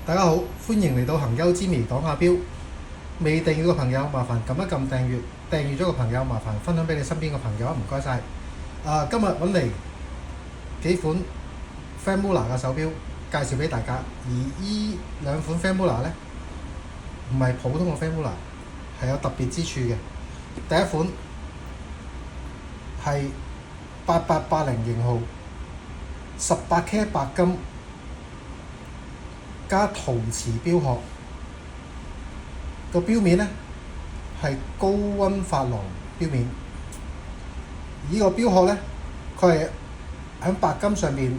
大家好，歡迎嚟到行優之微講下標。未訂閱嘅朋友麻煩撳一撳訂閱，訂閱咗嘅朋友麻煩分享俾你身邊嘅朋友，唔該晒。今日揾嚟幾款 Famula 嘅手錶介紹俾大家，而依兩款 Famula 呢，唔係普通嘅 Famula，係有特別之處嘅。第一款係8880型號18K 白金加陶瓷錶殼，個錶面呢係高溫珐琅錶面。呢個錶殼呢，佢係喺白金上面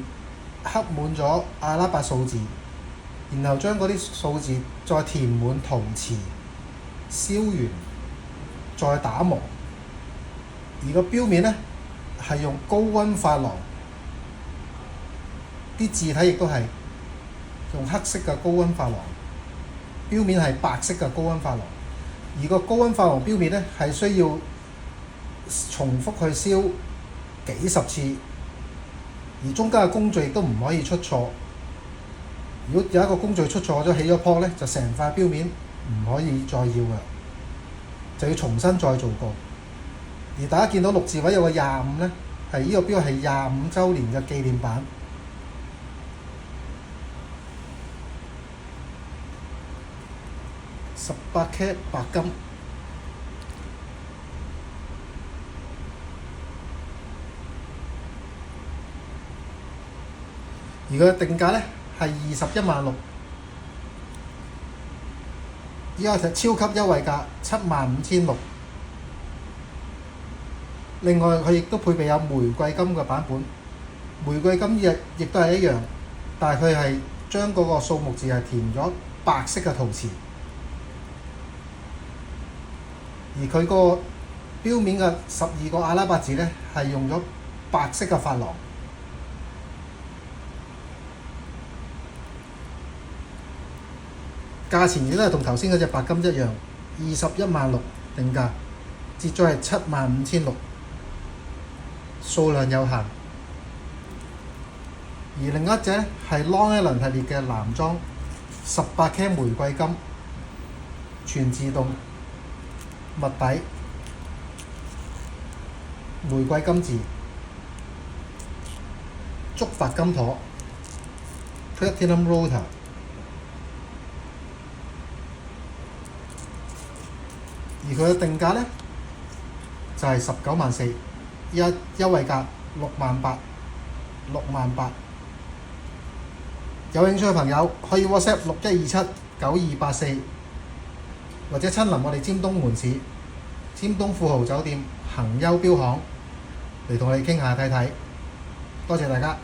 刻滿咗阿拉伯數字，然後將嗰啲數字再填滿陶瓷，燒完再打磨。而個錶面呢係用高溫珐琅，啲字體亦都係用黑色嘅高溫珐琅，錶面係白色嘅高溫珐琅。而個高溫珐琅錶面呢係需要重複去燒幾十次，而中間嘅工序亦都唔可以出錯。如果有一個工序出錯咗，起咗泡呢，就成塊錶面唔可以再要嘅，就要重新再做過。而大家見到6字位有個25呢，係呢個錶係25週年嘅紀念版。18K 白金，而佢嘅定價呢係21萬6，依家就超級優惠價75600。另外佢亦都配備有玫瑰金嘅版本，玫瑰金亦都係一樣，但係佢係將嗰個數目字係填咗白色嘅陶瓷。而佢個錶面嘅12個阿拉伯字呢，係用咗白色嘅珐琅。價錢亦都係同頭先嗰隻白金一樣，21萬6定價，折咗係75600，數量有限。而另一隻係 Long Island 系列嘅男裝18K 玫瑰金，全自動物底，玫瑰金字，觸發金妥 Platinum Rotor。而佢嘅定價呢，就係19萬4，優惠價68000。有興趣嘅朋友可以 WhatsApp 61279284，或者親臨我哋尖東門市尖東富豪酒店恒優錶行嚟同我哋傾下睇睇。多謝大家。